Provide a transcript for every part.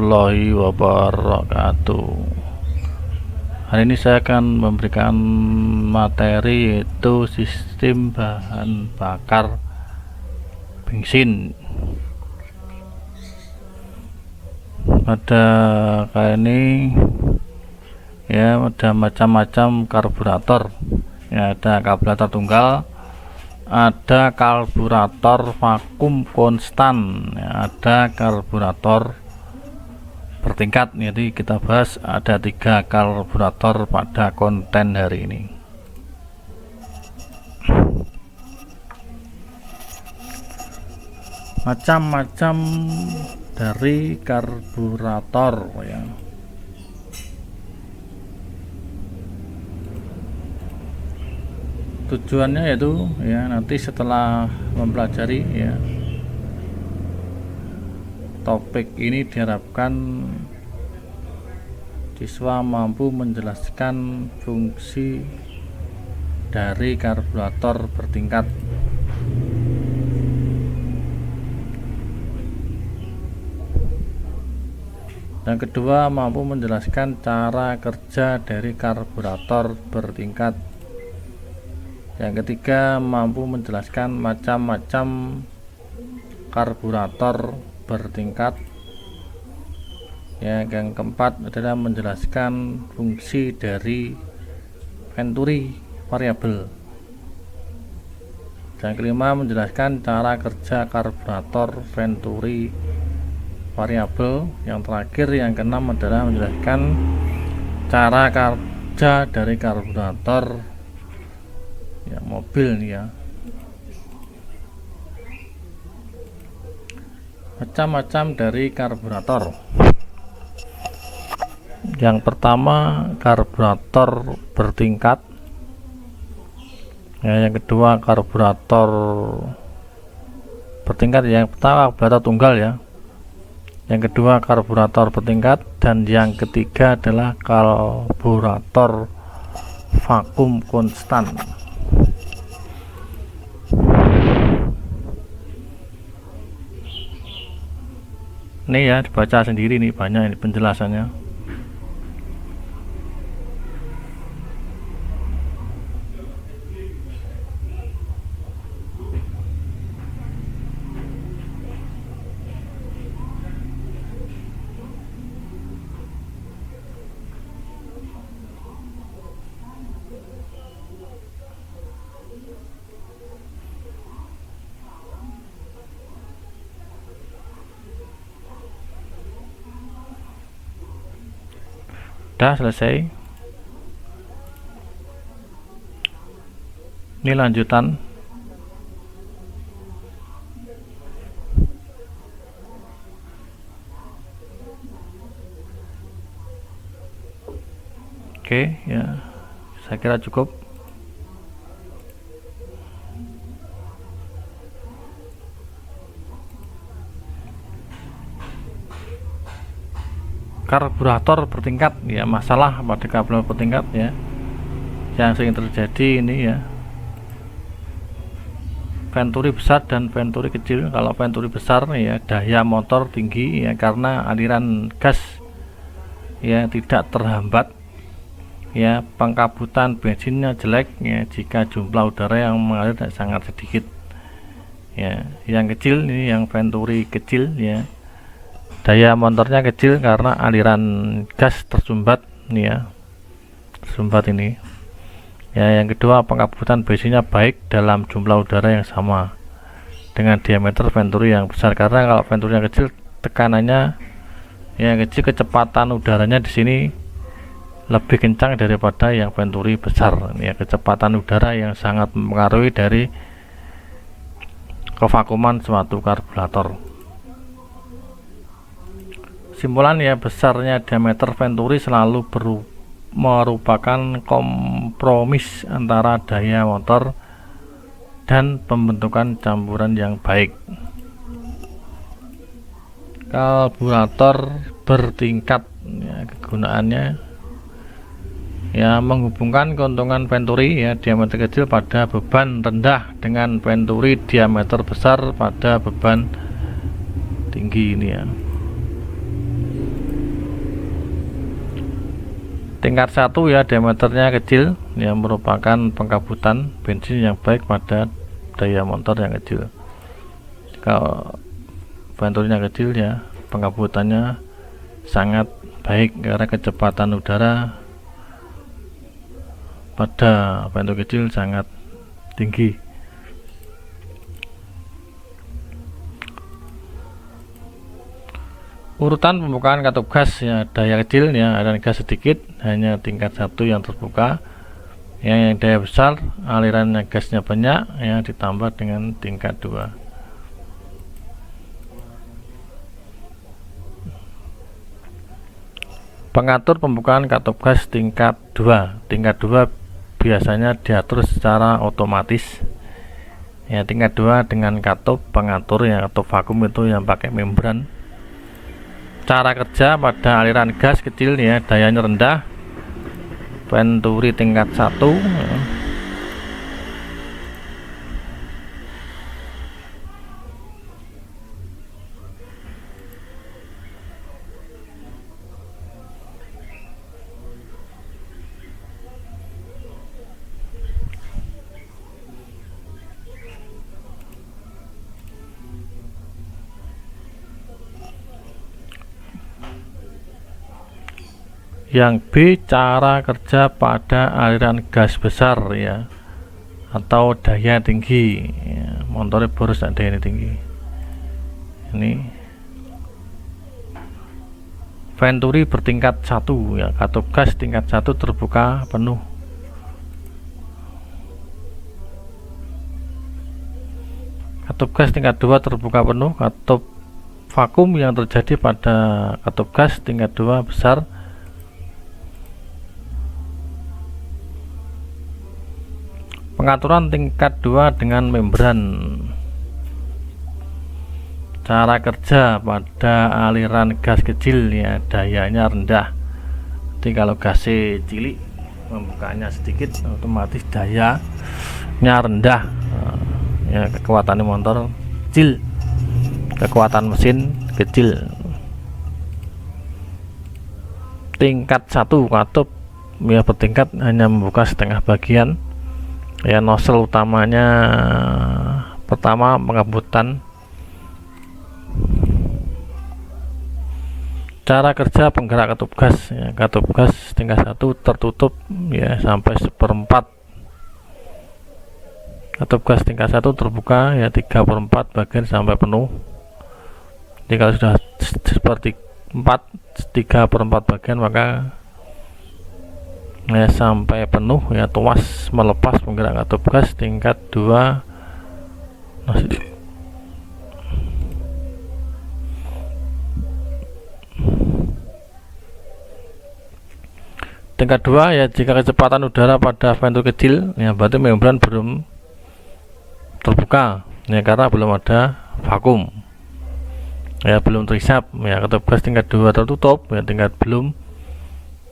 Warahmatullahi wabarakatuh. Hari ini saya akan memberikan materi yaitu sistem bahan bakar bensin. Pada kali ini ya ada macam-macam karburator. Ya, ada karburator tunggal, ada karburator vakum konstan, ya, ada karburator bertingkat. Jadi kita bahas ada 3 karburator pada konten hari ini. Macam-macam dari karburator ya. Tujuannya yaitu ya nanti setelah mempelajari ya topik ini diharapkan siswa mampu menjelaskan fungsi dari karburator bertingkat. Dan kedua, mampu menjelaskan cara kerja dari karburator bertingkat. Yang ketiga, mampu menjelaskan macam-macam karburator bertingkat. Ya, yang keempat adalah menjelaskan fungsi dari Venturi variabel. Dan kelima, menjelaskan cara kerja karburator Venturi variabel. Yang terakhir, yang keenam adalah menjelaskan cara kerja dari karburator ya mobil nih ya. Macam-macam dari karburator. Yang pertama karburator bertingkat ya, yang kedua karburator bertingkat, yang pertama karburator tunggal ya, yang kedua karburator bertingkat, dan yang ketiga adalah karburator vakum konstan. Ini ya dibaca sendiri nih, banyak ini penjelasannya. Udah selesai. Ini lanjutan. Oke ya, saya kira cukup. Karburator bertingkat ya, masalah pada karburator bertingkat ya yang sering terjadi ini ya, Venturi besar dan Venturi kecil. Kalau Venturi besar ya daya motor tinggi ya karena aliran gas ya tidak terhambat ya, pengkabutan bensinnya jelek ya jika jumlah udara yang mengalir sangat sedikit ya. Yang kecil ini yang Venturi kecil ya, daya motornya kecil karena aliran gas tersumbat nih ya, tersumbat ini ya. Yang kedua, pengkabutan bensinnya baik dalam jumlah udara yang sama dengan diameter Venturi yang besar, karena kalau Venturi yang kecil tekanannya yang kecil, kecepatan udaranya di sini lebih kencang daripada yang Venturi besar ya. Kecepatan udara yang sangat mempengaruhi dari kevakuman suatu karburator. Simpulan ya, besarnya diameter Venturi selalu merupakan kompromis antara daya motor dan pembentukan campuran yang baik. Karburator bertingkat ya, kegunaannya ya menghubungkan keuntungan Venturi ya diameter kecil pada beban rendah dengan Venturi diameter besar pada beban tinggi ini ya. Tingkat 1 ya diameternya kecil, yang merupakan pengkabutan bensin yang baik pada daya motor yang kecil. Kalau venturinya kecil ya pengkabutannya sangat baik karena kecepatan udara pada venturi kecil sangat tinggi. Urutan pembukaan katup gas ya, daya kecil ya, aliran gas sedikit, hanya tingkat 1 yang terbuka. Yang daya besar, aliran gasnya banyak ya, ditambah dengan tingkat 2. Pengatur pembukaan katup gas tingkat 2. Tingkat 2 biasanya diatur secara otomatis. Ya, tingkat 2 dengan katup pengatur ya, katup vakum itu yang pakai membran. Cara kerja pada aliran gas kecil ya, dayanya rendah, venturi tingkat 1 ya. Yang B, cara kerja pada aliran gas besar ya, atau daya tinggi ya, motornya boros dan daya tinggi. Ini venturi bertingkat 1 ya, katup gas tingkat 1 terbuka penuh. Katup gas tingkat 2 terbuka penuh. Katup vakum yang terjadi pada katup gas tingkat 2 besar. Pengaturan tingkat 2 dengan membran. Cara kerja pada aliran gas kecil ya, dayanya rendah. Jadi kalau gasnya cilik, membukanya sedikit, otomatis dayanya rendah. Ya, kekuatan motor kecil, kekuatan mesin kecil. Tingkat 1 katup ya bertingkat, hanya membuka setengah bagian. Ya, nozzle utamanya pertama pengabutan. Cara kerja penggerak katup gas ya, katup gas tingkat 1 tertutup ya sampai 1/4. Katup gas tingkat 1 terbuka ya 3/4 bagian sampai penuh. Jadi kalau sudah seperti 3/4 bagian maka ya sampai penuh ya, tuas melepas penggerak katup gas tingkat 2. Tingkat 2 ya, jika kecepatan udara pada venturi kecil ya berarti membran belum terbuka ya, karena belum ada vakum ya, belum terisap ya. Katup gas tingkat 2 tertutup ya, tingkat belum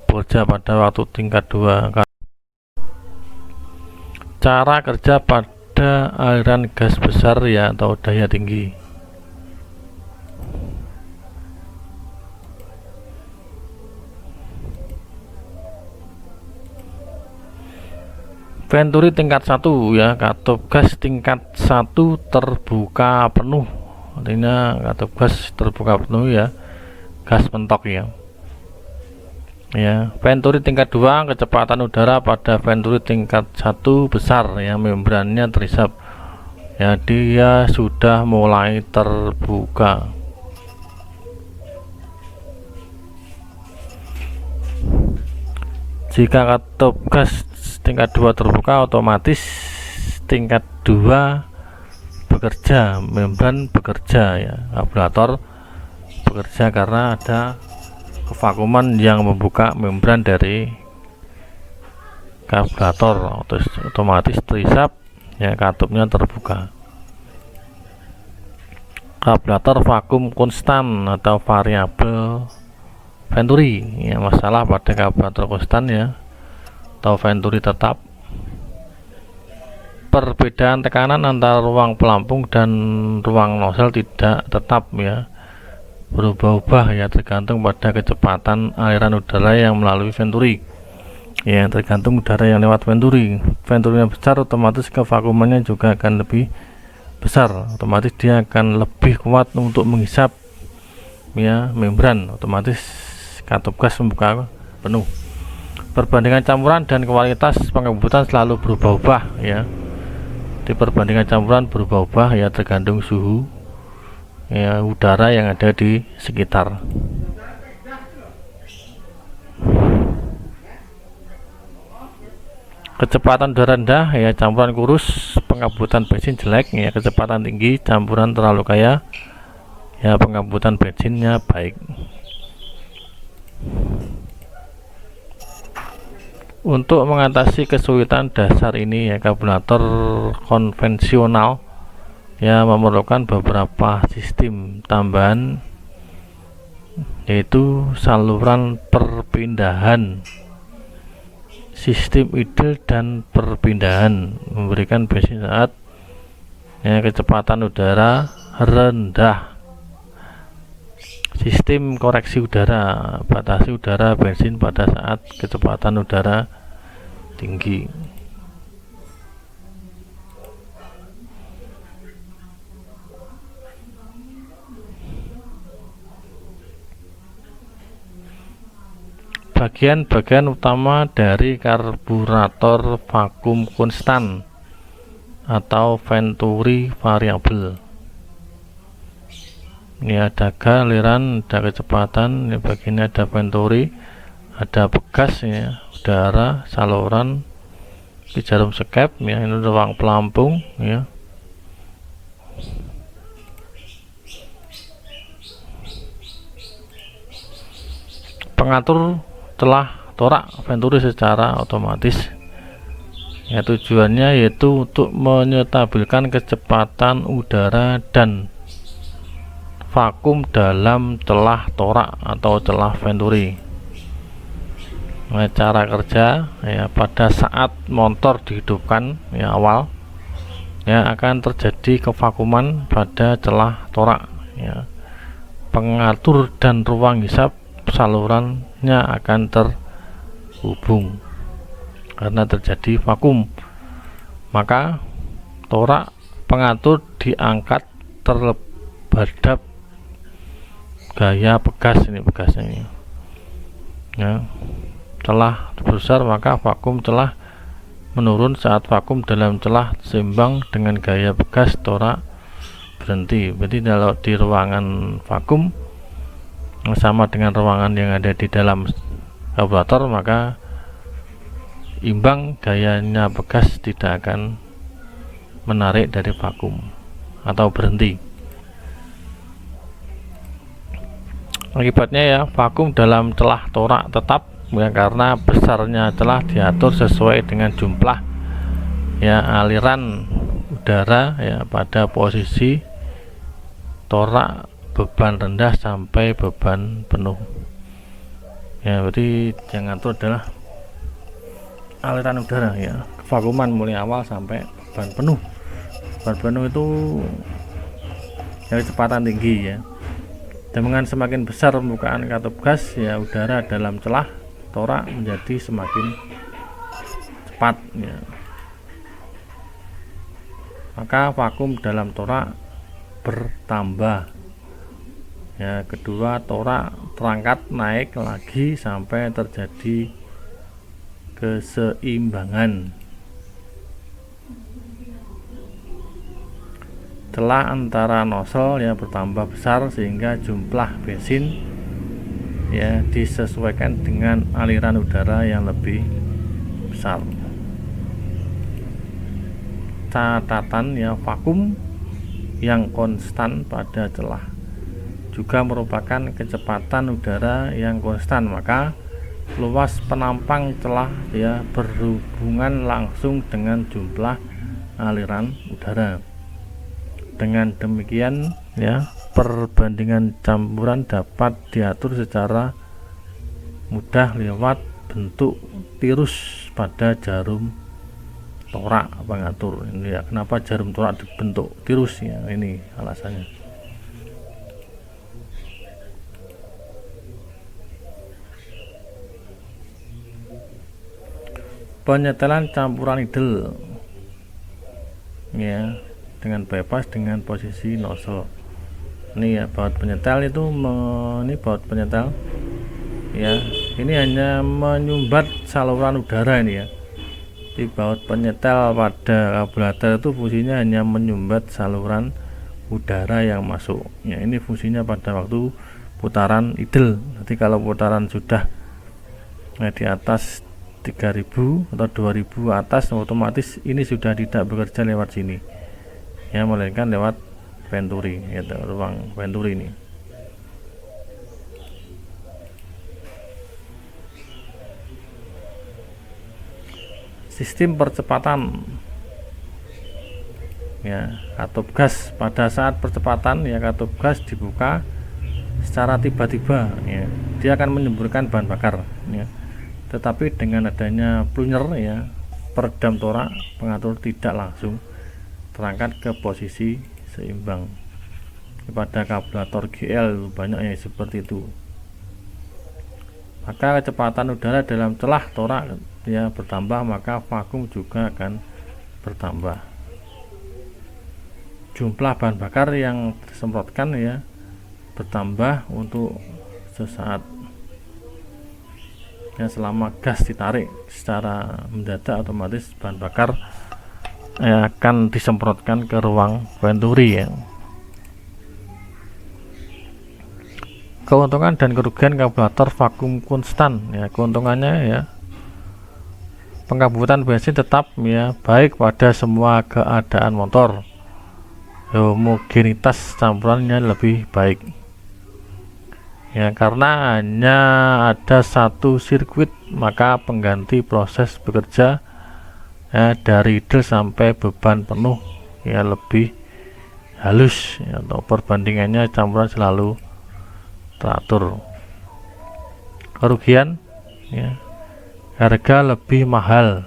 bekerja pada waktu tingkat 2. Cara kerja pada aliran gas besar ya, atau daya tinggi. Venturi tingkat 1 ya, katup gas tingkat 1 terbuka penuh. Artinya katup gas terbuka penuh ya, gas mentok ya. Ya, venturi tingkat 2, kecepatan udara pada venturi tingkat 1 besar ya, membrannya terisap ya, dia sudah mulai terbuka. Jika katup gas tingkat 2 terbuka, otomatis tingkat 2 bekerja, membran bekerja ya, karburator bekerja karena ada kevakuman yang membuka membran dari karburator, otomatis terisap ya, katupnya terbuka. Karburator vakum konstan atau variabel venturi ya, masalah pada karburator konstan ya atau venturi tetap. Perbedaan tekanan antara ruang pelampung dan ruang nozzle tidak tetap ya, berubah-ubah ya, tergantung pada kecepatan aliran udara yang melalui venturi. ya, tergantung udara yang lewat venturi. Venturinya besar, otomatis kevakumannya juga akan lebih besar, otomatis dia akan lebih kuat untuk menghisap ya membran, otomatis katup gas membuka penuh. Perbandingan campuran dan kualitas pengembutan selalu berubah-ubah ya. Di perbandingan campuran berubah-ubah ya, tergantung suhu ya udara yang ada di sekitar. Kecepatan udara rendah ya, campuran kurus, pengembutan bensin jelek ya. Kecepatan tinggi, campuran terlalu kaya ya, pengembutan bensinnya baik. Untuk mengatasi kesulitan dasar ini ya, karburator konvensional ya memerlukan beberapa sistem tambahan, yaitu saluran perpindahan, sistem idle dan perpindahan, memberikan bensin saat ya, kecepatan udara rendah, sistem koreksi udara, batasi udara bensin pada saat kecepatan udara tinggi. Bagian-bagian utama dari karburator vakum konstan atau venturi variabel. Ini ada aliran, ada kecepatan, ini bagiannya ada venturi, ada pegas ya, udara, saluran, di jarum skep ya, ini ruang pelampung ya. Pengatur celah torak venturi secara otomatis ya, tujuannya yaitu untuk menyetabilkan kecepatan udara dan vakum dalam celah torak atau celah venturi. Nah, cara kerja ya, pada saat motor dihidupkan ya awal ya, akan terjadi kevakuman pada celah torak ya. Pengatur dan ruang hisap salurannya akan terhubung karena terjadi vakum, maka torak pengatur diangkat terhadap gaya pegas, ini pegasnya ini ya. Celah besar maka vakum celah menurun, saat vakum dalam celah seimbang dengan gaya pegas torak berhenti. Berarti kalau di ruangan vakum sama dengan ruangan yang ada di dalam karburator, maka imbang, gayanya pegas tidak akan menarik dari vakum atau berhenti. Akibatnya ya, vakum dalam celah torak tetap ya, karena besarnya celah diatur sesuai dengan jumlah ya aliran udara ya pada posisi torak beban rendah sampai beban penuh ya. Berarti yang ngatur adalah aliran udara ya, vakuman mulai awal sampai beban penuh. Beban penuh itu yang kecepatan tinggi ya, dan dengan semakin besar permukaan katup gas ya, udara dalam celah torak menjadi semakin cepat ya. Maka vakum dalam torak bertambah ya. Kedua, torak terangkat naik lagi sampai terjadi keseimbangan. Celah antara nozzle ya bertambah besar sehingga jumlah bensin ya disesuaikan dengan aliran udara yang lebih besar. Catatan ya, vakum yang konstan pada celah juga merupakan kecepatan udara yang konstan, maka luas penampang celah ya berhubungan langsung dengan jumlah aliran udara. Dengan demikian ya, perbandingan campuran dapat diatur secara mudah lewat bentuk tirus pada jarum torak pengatur. Ini ya, kenapa jarum torak dibentuk tirus ya, ini alasannya. penyetelan campuran idel ya, dengan bebas dengan posisi nozzle. Ini ya baut penyetel itu ini baut penyetel ya, ini hanya menyumbat saluran udara ini ya. Di baut penyetel pada karburator itu fungsinya hanya menyumbat saluran udara yang masuk ya. Ini fungsinya pada waktu putaran idle. Nanti kalau putaran sudah di atas 3000 atau 2000 atas, otomatis ini sudah tidak bekerja lewat sini ya, melainkan lewat venturi ya, ruang venturi ini. Sistem percepatan ya, katup gas pada saat percepatan ya, katup gas dibuka secara tiba-tiba ya, dia akan menyemburkan bahan bakar ya. Tetapi dengan adanya plunger ya, peredam torak pengatur tidak langsung terangkat ke posisi seimbang. Pada karburator GL banyak yang seperti itu. Maka kecepatan udara dalam celah torak ya bertambah, maka vakum juga akan bertambah. Jumlah bahan bakar yang disemprotkan ya bertambah untuk sesaat ya, selama gas ditarik secara mendadak, otomatis bahan bakar akan disemprotkan ke ruang venturi ya. Keuntungan dan kerugian karburator vakum konstan ya. Keuntungannya ya, pengkabutan bensin tetap ya baik pada semua keadaan motor, homogenitas campurannya lebih baik ya, karena hanya ada satu sirkuit, maka pengganti proses bekerja ya, dari idle sampai beban penuh ya lebih halus ya, atau perbandingannya campuran selalu teratur. Kerugian ya, harga lebih mahal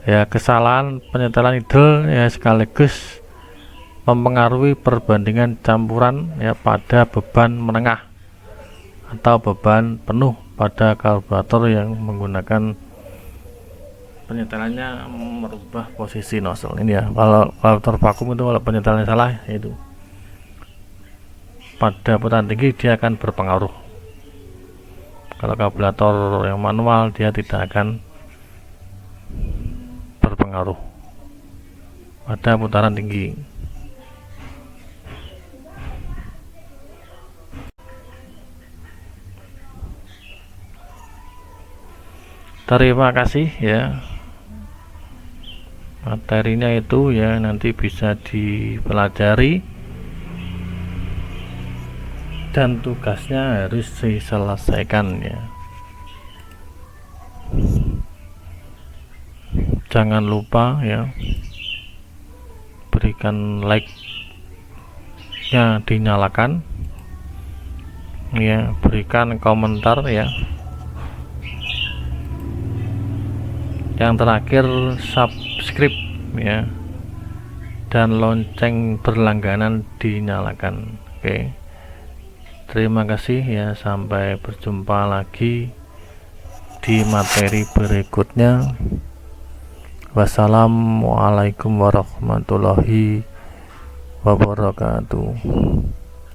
ya, kesalahan penyetelan idle ya sekaligus mempengaruhi perbandingan campuran ya pada beban menengah atau beban penuh pada karburator yang menggunakan penyetelannya merubah posisi nozzle ini ya. Kalau karburator vakum itu kalau penyetelannya salah itu pada putaran tinggi dia akan berpengaruh. Kalau karburator yang manual dia tidak akan berpengaruh pada putaran tinggi. Terima kasih ya, materinya itu ya nanti bisa dipelajari dan tugasnya harus diselesaikan ya. Jangan lupa ya, berikan like nya dinyalakan ya, berikan komentar ya. Yang terakhir subscribe ya, dan lonceng berlangganan dinyalakan. Oke, terima kasih ya, sampai berjumpa lagi di materi berikutnya. Wassalamualaikum warahmatullahi wabarakatuh.